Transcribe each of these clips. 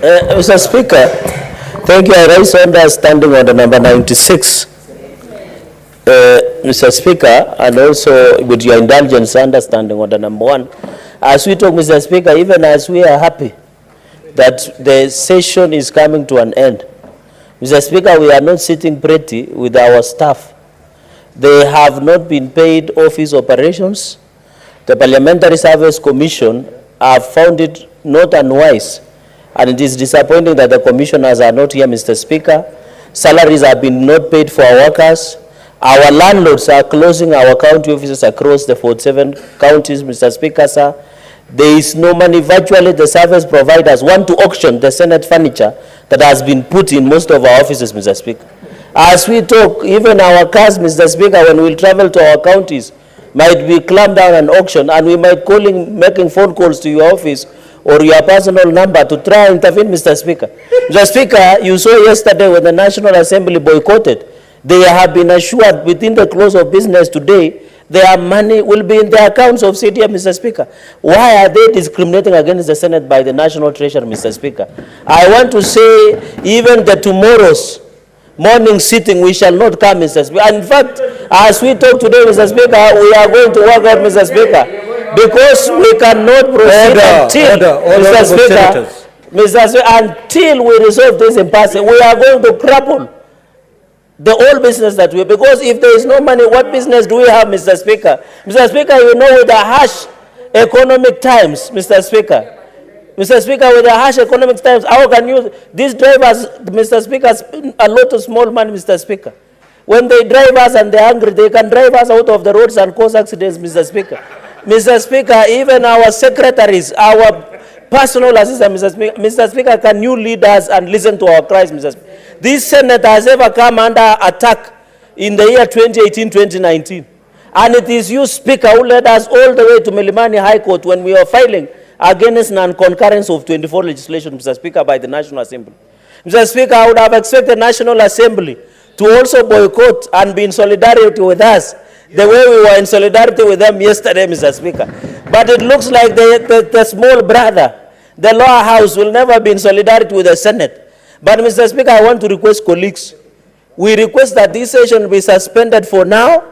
Mr. Speaker, thank you. I raise understanding on the number 96. Mr. Speaker, and also with your indulgence understanding on the number 1. As we talk, Mr. Speaker, even as we are happy that the session is coming to an end, Mr. Speaker, we are not sitting pretty with our staff. They have not been paid office operations. The Parliamentary Service Commission have found it not unwise, and it is disappointing that the commissioners are not here, Mr. Speaker. Salaries have been not paid for our workers. Our landlords are closing our county offices across the 47 counties, Mr. Speaker, sir. There is no money. Virtually, the service providers want to auction the Senate furniture that has been put in most of our offices, Mr. Speaker. As we talk, even our cars, Mr. Speaker, when we travel to our counties, might be clamped down and auctioned, and we might making phone calls to your office or your personal number to try and intervene, Mr. Speaker. Mr. Speaker, you saw yesterday when the National Assembly boycotted, they have been assured within the close of business today, their money will be in the accounts of CDM, Mr. Speaker. Why are they discriminating against the Senate by the National Treasury, Mr. Speaker? I want to say, even the tomorrow's morning sitting, we shall not come, Mr. Speaker. And in fact, as we talk today, Mr. Speaker, we are going to work out, Mr. Speaker, because we cannot proceed until we resolve this impasse. We are going to cripple the whole business that we, because if there is no money, what business do we have, Mr. Speaker? Mr. Speaker, you know, with the harsh economic times, Mr. Speaker, with the harsh economic times, how can you, these drivers, Mr. Speaker, spend a lot of small money, Mr. Speaker. When they drive us and they're angry, they can drive us out of the roads and cause accidents, Mr. Speaker. Mr. Speaker, even our secretaries, our personal assistant, Mr. Speaker, can you lead us and listen to our cries, Mr. Speaker? This Senate has ever come under attack in the year 2018-2019. And it is you, Speaker, who led us all the way to Milimani High Court when we were filing against non-concurrence of 24 legislation, Mr. Speaker, by the National Assembly. Mr. Speaker, I would have expected the National Assembly to also boycott and be in solidarity with us the way we were in solidarity with them yesterday, Mr. Speaker. But it looks like the small brother, the lower house, will never be in solidarity with the Senate. But, Mr. Speaker, I want to request colleagues. We request that this session be suspended for now.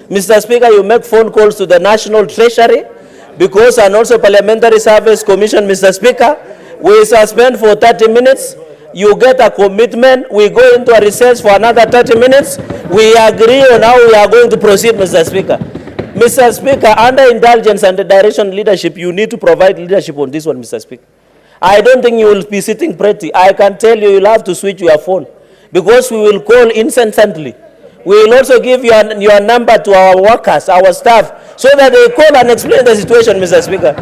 Mr. Speaker, you make phone calls to the National Treasury, because, and also Parliamentary Service Commission, Mr. Speaker, we suspend for 30 minutes. You get a commitment. We go into a recess for another 30 minutes. We agree on how we are going to proceed, Mr. Speaker. Mr. Speaker, under indulgence and the direction leadership, you need to provide leadership on this one, Mr. Speaker. I don't think you will be sitting pretty. I can tell you, you'll have to switch your phone, because we will call incessantly. We will also give your number to our workers, our staff, so that they call and explain the situation, Mr. Speaker.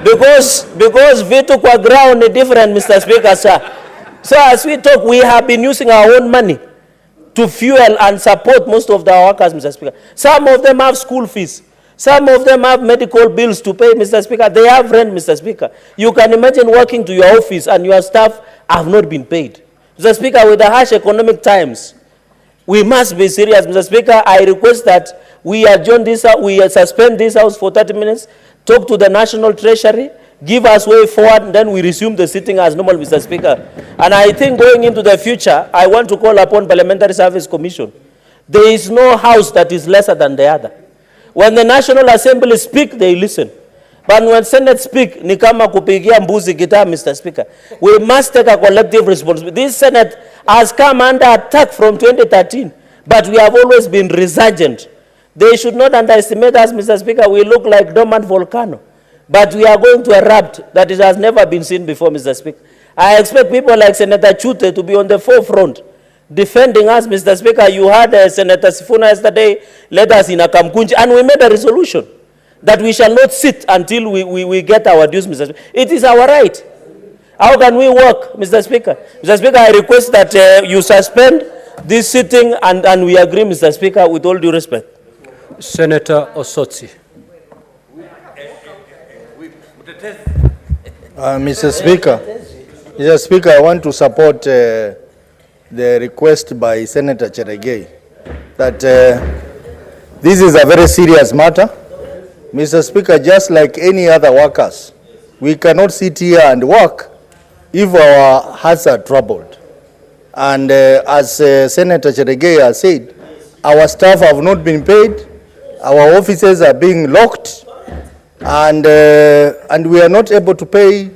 Because vitu kwa ground is different, Mr. Speaker, sir. So as we talk, we have been using our own money to fuel and support most of our workers, Mr. Speaker. Some of them have school fees. Some of them have medical bills to pay, Mr. Speaker. They have rent, Mr. Speaker. You can imagine working to your office and your staff have not been paid. Mr. Speaker, with the harsh economic times, we must be serious, Mr. Speaker. I request that we adjourn this, we suspend this house for 30 minutes, talk to the National Treasury, give us way forward, and then we resume the sitting as normal, Mr. Speaker. And I think going into the future, I want to call upon Parliamentary Service Commission. There is no house that is lesser than the other. When the National Assembly speak, they listen. But when Senate speak, ni kama kupigia mbuzi gitaa, Mr. Speaker. We must take a collective responsibility. This Senate has come under attack from 2013, but we have always been resurgent. They should not underestimate us, Mr. Speaker. We look like dormant volcano, but we are going to erupt that it has never been seen before, Mr. Speaker. I expect people like Senator Chute to be on the forefront defending us, Mr. Speaker. You had Senator Sifuna yesterday led us in a Kamkunji, and we made a resolution that we shall not sit until we get our dues, Mr. Speaker. It is our right. How can we work, Mr. Speaker? Mr. Speaker, I request that you suspend this sitting, and we agree, Mr. Speaker, with all due respect. Senator Osotsi. Mr. Speaker, I want to support the request by Senator Cheregei that this is a very serious matter. Mr. Speaker, just like any other workers, we cannot sit here and work if our hearts are troubled, and as Senator Cherargei has said, our staff have not been paid, our offices are being locked, and we are not able to pay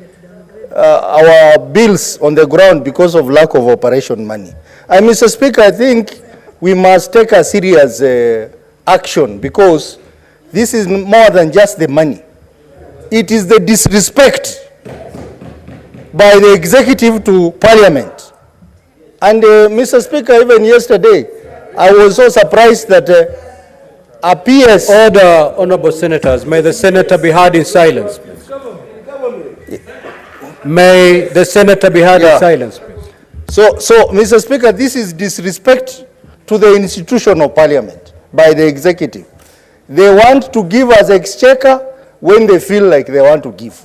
our bills on the ground because of lack of operation money. And Mr. Speaker, I think we must take a serious action, because this is more than just the money. It is the disrespect by the executive to Parliament. And Mr. Speaker, even yesterday, I was so surprised that a PS... Order, honorable senators. May the senator be heard in silence. May the senator be heard in silence. So, Mr. Speaker, this is disrespect to the institution of Parliament by the executive. They want to give us exchequer when they feel like they want to give.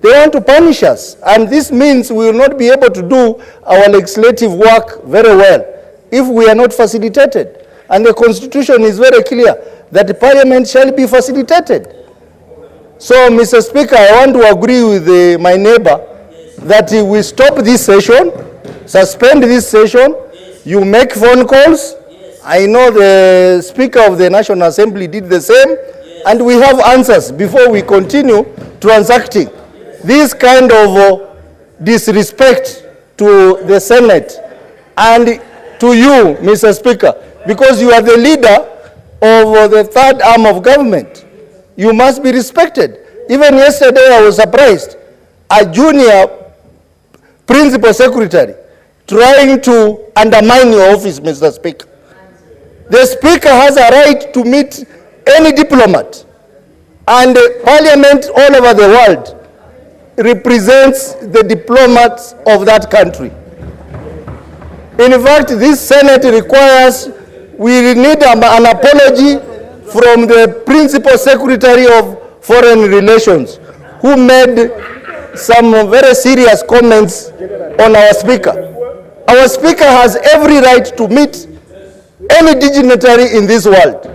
They want to punish us, and this means we will not be able to do our legislative work very well if we are not facilitated. And the Constitution is very clear that the Parliament shall be facilitated. So, Mr. Speaker, I want to agree with my neighbor that we stop this session, suspend this session, you make phone calls. I know the Speaker of the National Assembly did the same, and we have answers before we continue transacting. This kind of disrespect to the Senate and to you, Mr. Speaker, because you are the leader of the third arm of government. You must be respected. Even yesterday I was surprised. A junior principal secretary trying to undermine your office, Mr. Speaker. The Speaker has a right to meet any diplomat, and Parliament all over the world represents the diplomats of that country. In fact, this Senate requires, we need an apology from the Principal Secretary of Foreign Relations, who made some very serious comments on our Speaker. Our Speaker has every right to meet any dignitary in this world,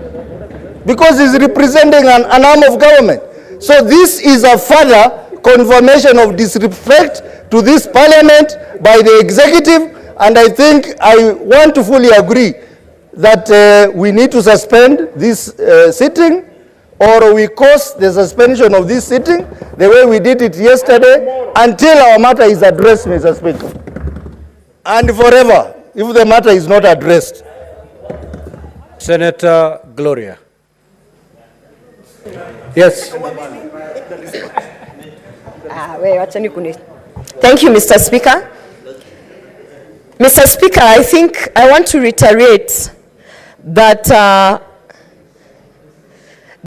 because he's representing an arm of government. So this is a further confirmation of disrespect to this Parliament by the executive, and I think I want to fully agree that we need to suspend this sitting, or we cause the suspension of this sitting the way we did it yesterday until our matter is addressed, Mr. Speaker, and forever if the matter is not addressed. Senator Gloria. Yes. Thank you, Mr. Speaker. Mr. Speaker, I think I want to reiterate that